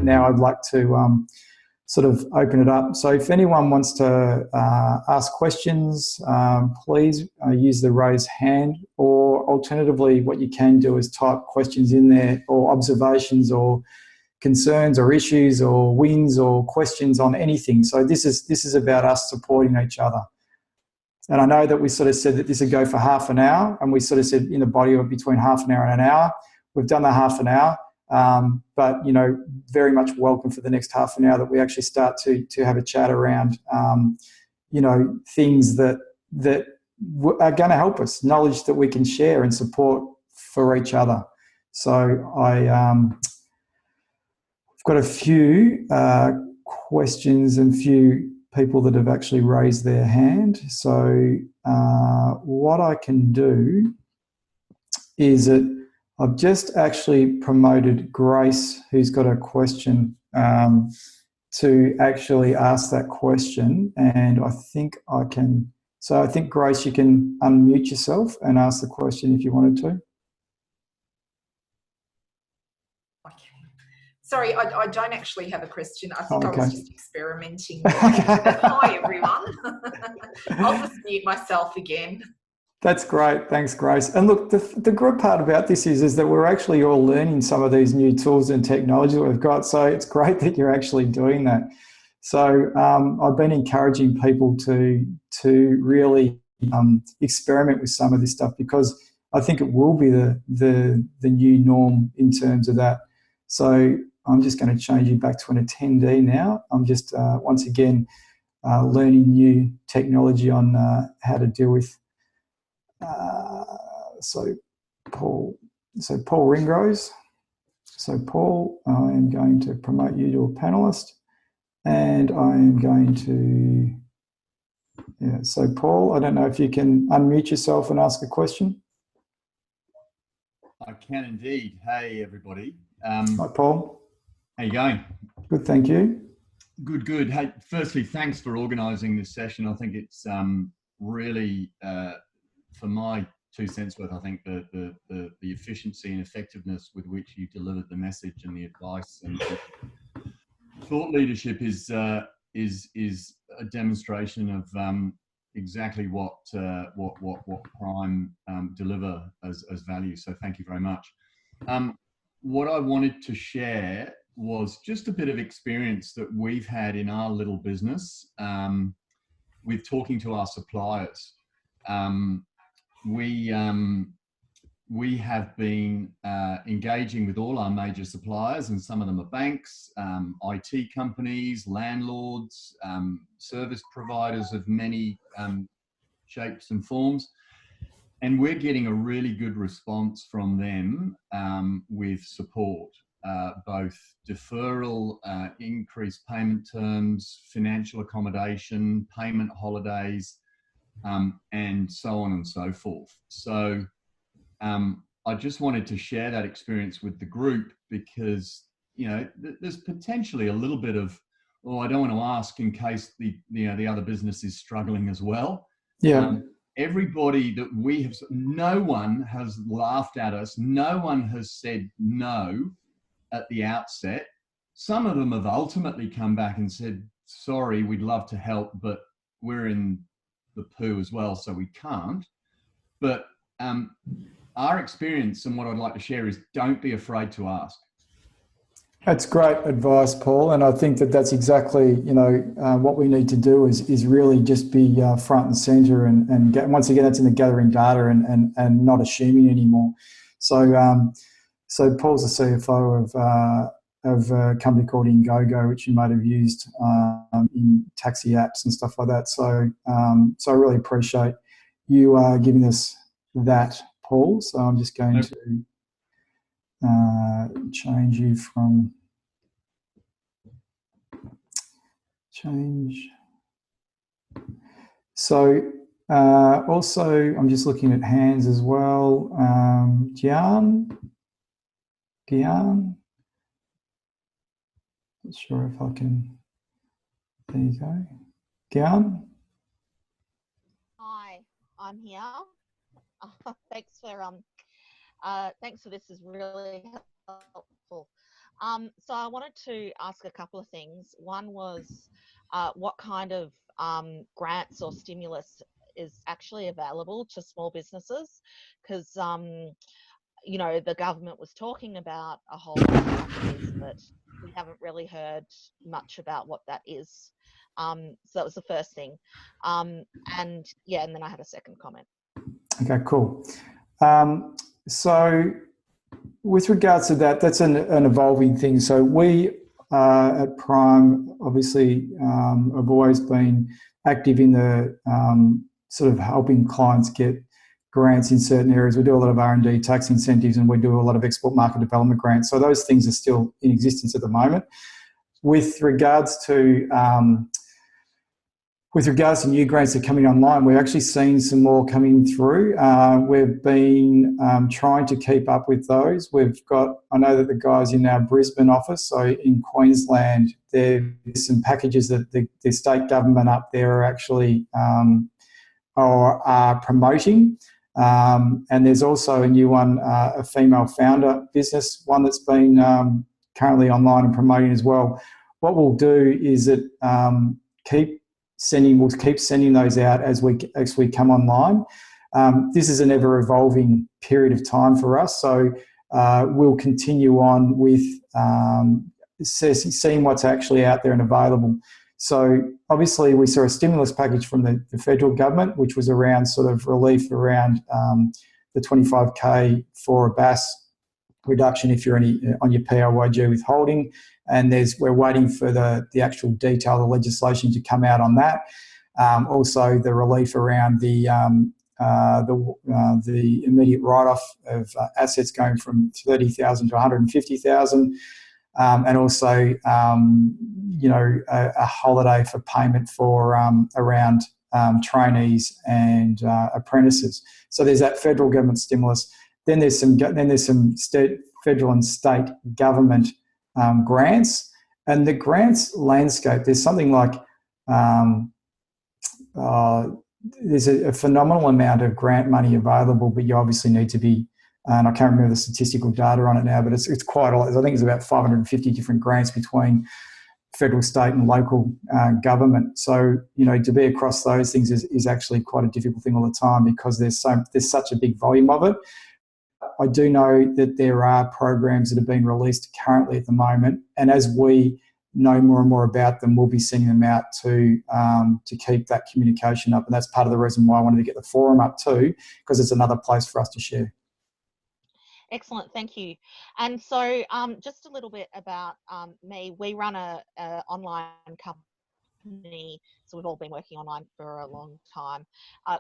now I'd like to sort of open it up. So if anyone wants to ask questions, please use the raise hand, or alternatively what you can do is type questions in there, or observations or concerns or issues or wins or questions on anything. So this is about us supporting each other. And I know that we sort of said that this would go for half an hour, and we sort of said in the body of between half an hour and an hour. We've done the half an hour, but, very much welcome for the next half an hour that we actually start to have a chat around, things that are going to help us, knowledge that we can share and support for each other. So I've got a few questions and few people that have actually raised their hand. So what I can do is that I've just actually promoted Grace, who's got a question, to actually ask that question. And I think I can. So I think, Grace, you can unmute yourself and ask the question if you wanted to. Sorry, I don't actually have a question. I think Okay. I was just experimenting. Hi, everyone. I'll just mute myself again. That's great. Thanks, Grace. And look, the good part about this is that we're actually all learning some of these new tools and technology that we've got. So it's great that you're actually doing that. So I've been encouraging people to really experiment with some of this stuff, because I think it will be the new norm in terms of that. So I'm just going to change you back to an attendee now. I'm just, once again, learning new technology on how to deal with. So Paul Ringrose. So Paul, I am going to promote you to a panelist, and I am going to, so Paul, I don't know if you can unmute yourself and ask a question. I can indeed. Hey, everybody. Hi, Paul. How you going? Good, thank you. Good, good. Hey, firstly, thanks for organising this session. I think it's really, for my 2 cents worth, I think the efficiency and effectiveness with which you delivered the message and the advice and the thought leadership is a demonstration of exactly what Prime deliver as value. So thank you very much. What I wanted to share was just a bit of experience that we've had in our little business with talking to our suppliers. We have been engaging with all our major suppliers, and some of them are banks, IT companies, landlords, service providers of many shapes and forms. And we're getting a really good response from them with support, both deferral, increased payment terms, financial accommodation, payment holidays, and so on and so forth. So I just wanted to share that experience with the group, because there's potentially a little bit of, I don't want to ask in case the other business is struggling as well. Yeah. Everybody that we have, no one has laughed at us. No one has said no at the outset. Some of them have ultimately come back and said, sorry, we'd love to help, but we're in the poo as well, so we can't. But our experience and what I'd like to share is, don't be afraid to ask. That's great advice, Paul, and I think that's exactly what we need to do is really just be front and centre and get, once again, that's in the gathering data and not assuming anymore. So Paul's the CFO of a company called Ingogo, which you might have used in taxi apps and stuff like that. So I really appreciate you giving us that, Paul. So I'm just going to change you from change. So also, I'm just looking at hands as well. Gian, not sure if I can. There you go, Gian. Hi, I'm here. Thanks for this is really helpful. So I wanted to ask a couple of things. One was what kind of grants or stimulus is actually available to small businesses? Because, you know, the government was talking about a whole lot of companies, but we haven't really heard much about what that is. So that was the first thing. And yeah, and then I had a second comment. Okay, cool. So with regards to that, that's an evolving thing. So we at Prime obviously have always been active in the sort of helping clients get grants in certain areas. We do a lot of R&D, tax incentives, and we do a lot of export market development grants. So those things are still in existence at the moment. With regards to new grants that are coming online, we're actually seeing some more coming through. We've been trying to keep up with those. I know that the guys in our Brisbane office, so in Queensland, there's some packages that the state government up there are actually are promoting. And there's also a new one, a female founder business, one that's been currently online and promoting as well. What we'll do is that we'll keep sending those out as we come online. This is an ever evolving period of time for us, so we'll continue on with seeing what's actually out there and available. So obviously we saw a stimulus package from the federal government, which was around sort of relief around the 25K for a BAS reduction if you're on your PAYG withholding. And we're waiting for the actual detail of the legislation to come out on that. Also, the relief around the immediate write-off of assets going from 30,000 to 150,000, and also a holiday for payment for around trainees and apprentices. So there's that federal government stimulus. Then there's some federal and state government grants, and the grants landscape. There's something like there's a phenomenal amount of grant money available, but you obviously need to be. And I can't remember the statistical data on it now, but it's quite a lot. I think it's about 550 different grants between federal, state, and local government. So to be across those things is actually quite a difficult thing all the time because there's such a big volume of it. I do know that there are programs that have been released currently at the moment, and as we know more and more about them, we'll be sending them out to keep that communication up. And that's part of the reason why I wanted to get the forum up too, because it's another place for us to share. Excellent, thank you. And so just a little bit about me. We run a online company, so we've all been working online for a long time,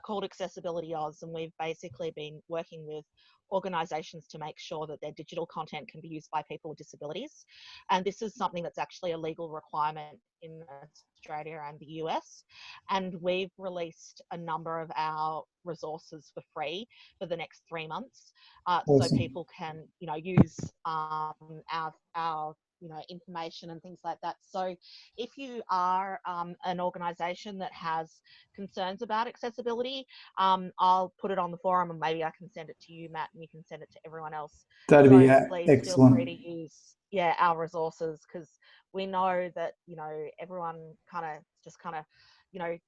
called Accessibility Oz, and we've basically been working with organisations to make sure that their digital content can be used by people with disabilities. And this is something that's actually a legal requirement in Australia and the US. And we've released a number of our resources for free for the next 3 months. Awesome. So people can, use our information and things like that. So if you are an organisation that has concerns about accessibility, I'll put it on the forum and maybe I can send it to you, Matt, and you can send it to everyone else. That'd be please excellent. Feel free to use our resources, because we know that everyone kind of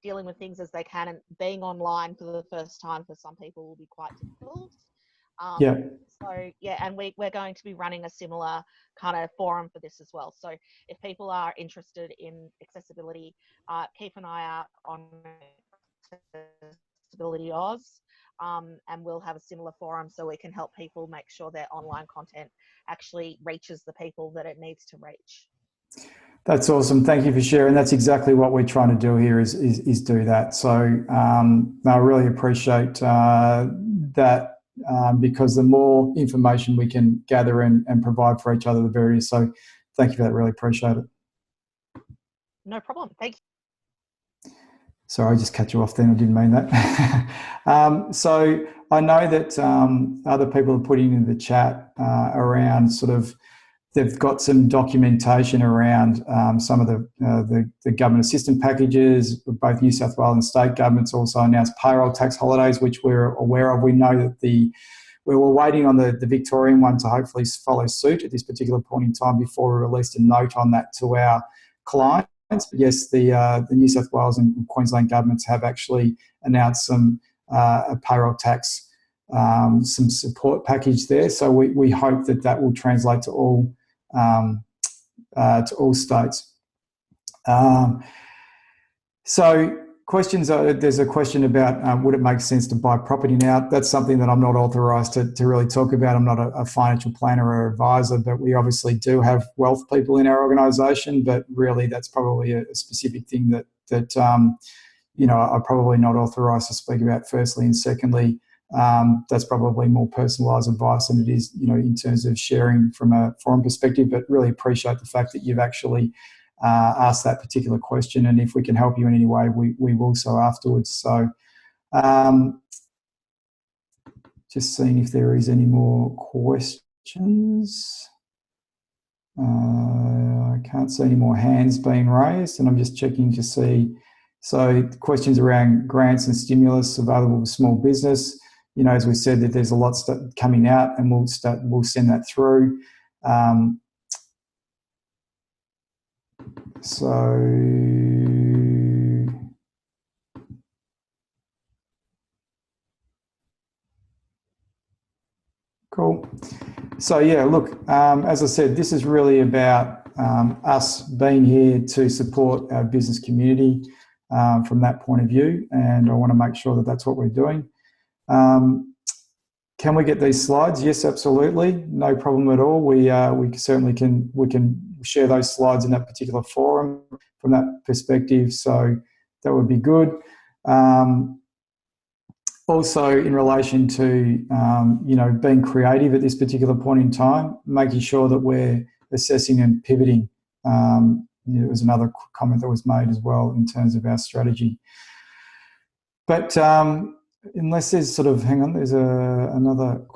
dealing with things as they can, and being online for the first time for some people will be quite difficult. And we're going to be running a similar kind of forum for this as well. So if people are interested in accessibility, keep an eye out on Accessibility Oz, and we'll have a similar forum so we can help people make sure their online content actually reaches the people that it needs to reach. That's awesome. Thank you for sharing. That's exactly what we're trying to do here is do that. So I really appreciate that. Because the more information we can gather and provide for each other, the better it is. So thank you for that. Really appreciate it. No problem. Thank you. Sorry, I just cut you off then. I didn't mean that. So I know that other people are putting in the chat around sort of they've got some documentation around some of the government assistance packages. Both New South Wales and state governments also announced payroll tax holidays, which we're aware of. We know that we were waiting on the Victorian one to hopefully follow suit at this particular point in time before we released a note on that to our clients. But yes, the New South Wales and Queensland governments have actually announced some a payroll tax, some support package there. So we hope that will translate to all states. So questions there's a question about would it make sense to buy property now? That's something that I'm not authorised to really talk about. I'm not a financial planner or advisor, but we obviously do have wealth people in our organisation. But really, that's probably a specific thing that I'm probably not authorised to speak about. Firstly, and secondly, that's probably more personalised advice than it is, in terms of sharing from a forum perspective. But really appreciate the fact that you've actually ask that particular question, and if we can help you in any way, we will so afterwards. So just seeing if there is any more questions. I can't see any more hands being raised, and I'm just checking to see. So questions around grants and stimulus available for small business. As we said, that there's a lot coming out, and we'll send that through. So cool. So yeah, look, as I said, this is really about us being here to support our business community from that point of view, and I want to make sure that that's what we're doing. Can we get these slides? Yes, absolutely, no problem at all. We certainly can share those slides in that particular forum from that perspective, so that would be good. Also, in relation to being creative at this particular point in time, making sure that we're assessing and pivoting. There was another comment that was made as well in terms of our strategy. But unless there's there's another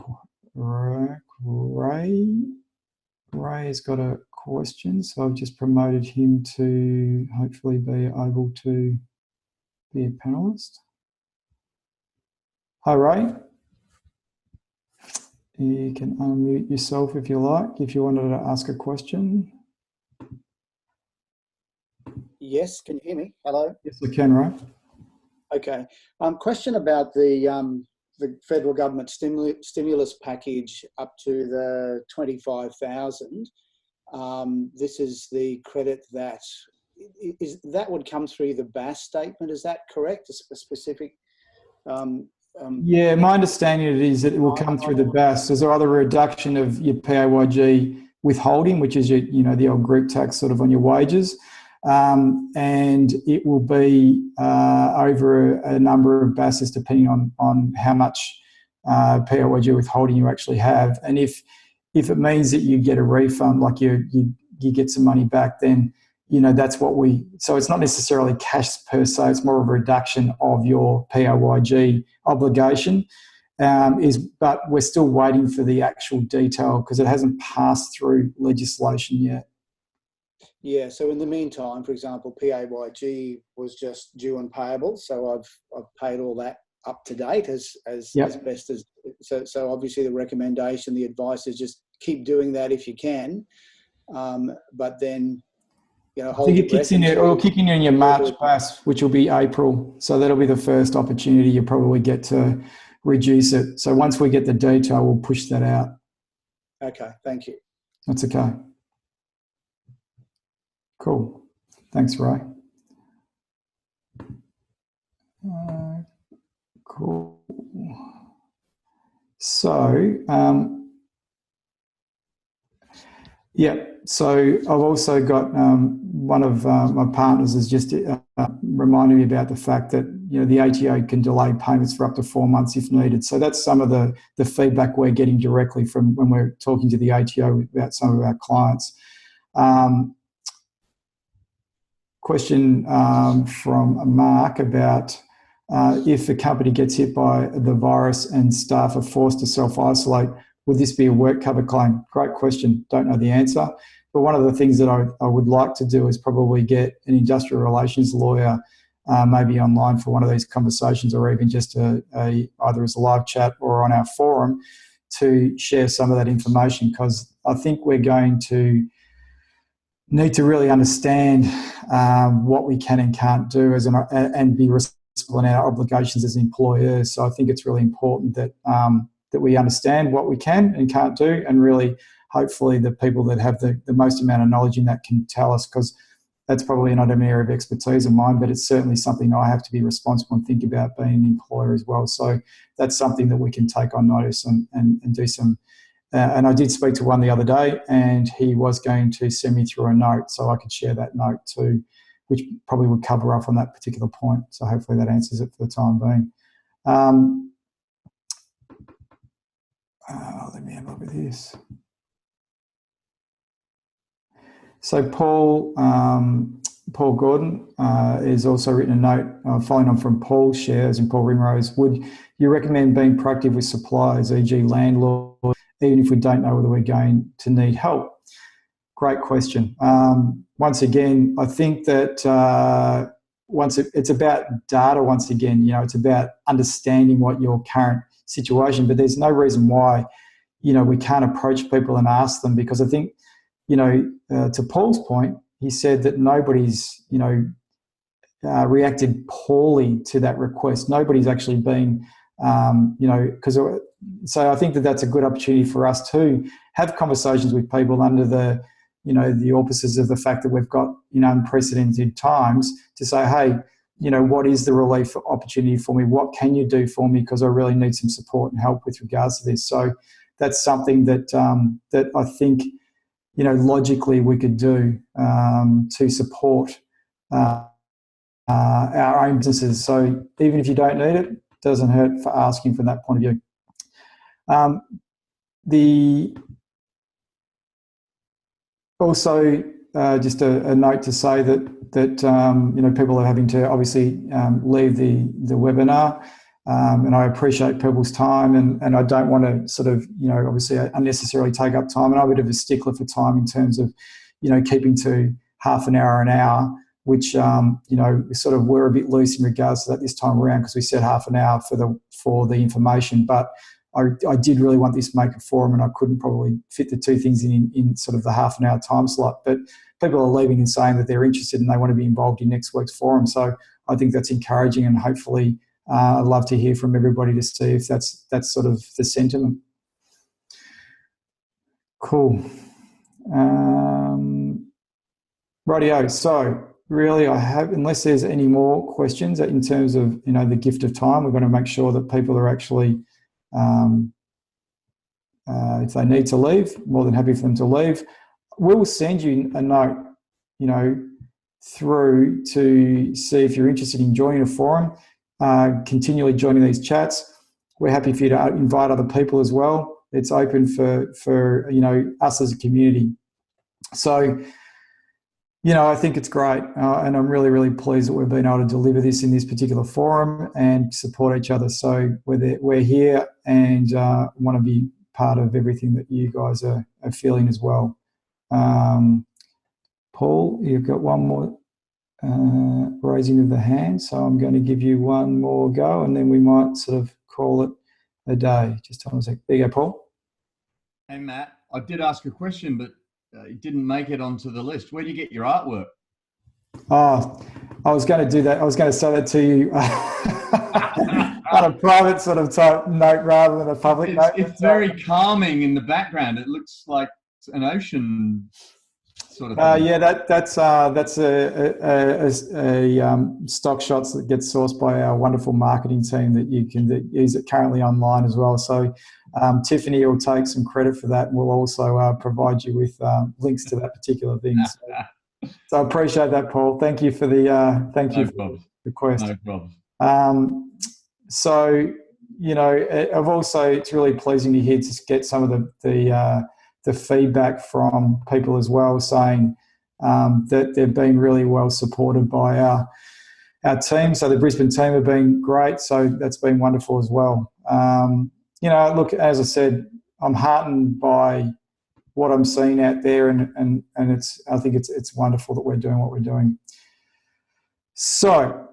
Ray's got a question, so I've just promoted him to hopefully be able to be a panelist. Hi, Ray. You can unmute yourself if you like, if you wanted to ask a question. Yes, can you hear me? Hello? Yes, I can, Ray. Okay. Question about the federal government stimulus package up to the 25,000. This is the credit that would come through the BAS statement. Is that correct? A specific? Yeah, my understanding is that it will come through the BAS. There's either a reduction of your PAYG withholding, which is the old group tax on your wages, and it will be over a number of BASs depending on how much PAYG withholding you actually have. And if it means that you get a refund, like you get some money back, then that's what so it's not necessarily cash per se, it's more of a reduction of your PAYG obligation, but we're still waiting for the actual detail because it hasn't passed through legislation yet. Yeah, so in the meantime, for example, PAYG was just due and payable, so I've paid all that up to date as best as, so obviously the recommendation, the advice is just keep doing that if you can, but then I think it kicks in in your March BAS, which will be April. So that'll be the first opportunity you probably get to reduce it. So once we get the detail, we'll push that out. Okay, thank you. That's okay. Cool. Thanks, Ray. Cool. So, so I've also got one of my partners has just reminded me about the fact that the ATO can delay payments for up to 4 months if needed. So that's some of the feedback we're getting directly from when we're talking to the ATO about some of our clients. Question from Mark about if the company gets hit by the virus and staff are forced to self-isolate, would this be a work cover claim? Great question. Don't know the answer. But one of the things that I would like to do is probably get an industrial relations lawyer maybe online for one of these conversations, or even just either as a live chat or on our forum, to share some of that information, because I think we're going to need to really understand what we can and can't do and be responsible in our obligations as employers. So I think it's really important that that we understand what we can and can't do, and really, hopefully, the people that have the most amount of knowledge in that can tell us, because that's probably not an area of expertise of mine, but it's certainly something I have to be responsible and think about being an employer as well. So that's something that we can take on notice and do some. And I did speak to one the other day, and he was going to send me through a note so I could share that note too, which probably would cover off on that particular point. So hopefully that answers it for the time being. Let me have a look at this. So Paul Gordon has also written a note following on from Paul's shares, and Paul Rimrose, would you recommend being proactive with suppliers, e.g. landlords, even if we don't know whether we're going to need help? Great question. Once again, I think that it's about data once again. You know, it's about understanding what your current situation, but there's no reason why, you know, we can't approach people and ask them, because I think, you know, to Paul's point, he said that nobody's, you know, reacted poorly to that request. Nobody's actually been, you know, because so I think that that's a good opportunity for us to have conversations with people under the, you know, the auspices of the fact that we've got, you know, unprecedented times, to say, hey, you know, what is the relief opportunity for me? What can you do for me? Because I really need some support and help with regards to this. So that's something that that I think, you know, logically we could do to support our own businesses. So even if you don't need it, doesn't hurt for asking from that point of view. Also, just a note to say that you know, people are having to obviously leave the webinar, and I appreciate people's time, and I don't want to sort of, you know, obviously unnecessarily take up time, and I'm a bit of a stickler for time in terms of, you know, keeping to half an hour, which you know, we sort of were a bit loose in regards to that this time around, because we said half an hour for the information, but I did really want this Maker Forum, and I couldn't probably fit the two things in sort of the half an hour time slot. But people are leaving and saying that they're interested and they want to be involved in next week's forum. So I think that's encouraging, and hopefully I'd love to hear from everybody to see if that's sort of the sentiment. Cool. Rightio. So really, I have, unless there's any more questions in terms of, you know, the gift of time, we're going to make sure that people are actually, if they need to leave, more than happy for them to leave. We'll send you a note, you know, through to see if you're interested in joining a forum, continually joining these chats. We're happy for you to invite other people as well. It's open for you know, us as a community. So, you know, I think it's great, and I'm really, really pleased that we've been able to deliver this in this particular forum and support each other. So we're here and want to be part of everything that you guys are feeling as well. Paul, you've got one more raising of the hand, so I'm going to give you one more go, and then we might sort of call it a day. Just hold on a sec. There you go, Paul. Hey, Matt, I did ask a question, but it didn't make it onto the list. Where do you get your artwork? Oh, I was going to do that. I was going to say that to you on a private sort of type note rather than a public note. It's very calming in the background. It looks like an ocean sort of thing. Yeah, that's a stock shots that gets sourced by our wonderful marketing team that is currently online as well. So Tiffany will take some credit for that, and we'll also provide you with links to that particular thing. So I appreciate that, Paul. Thank you for the the request. No problem. So, you know, it's really pleasing to hear to get some of the feedback from people as well, saying that they've been really well supported by our team. So the Brisbane team have been great. So that's been wonderful as well. You know, look, as I said, I'm heartened by what I'm seeing out there, and I think it's wonderful that we're doing what we're doing. So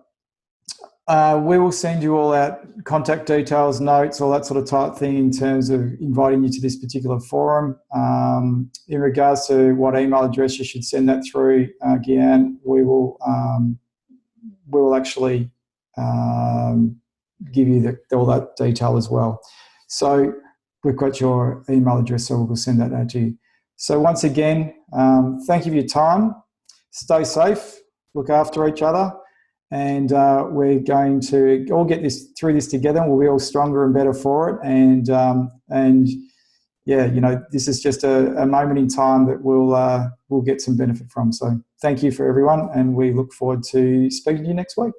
We will send you all out contact details, notes, all that sort of type thing in terms of inviting you to this particular forum. In regards to what email address you should send that through, Gian, we will actually give you all that detail as well. So we've got your email address, so we'll send that out to you. So once again, thank you for your time. Stay safe, look after each other. And we're going to all get through this together. We'll be all stronger and better for it. And yeah, this is just a moment in time that we'll get some benefit from. So thank you for everyone, and we look forward to speaking to you next week.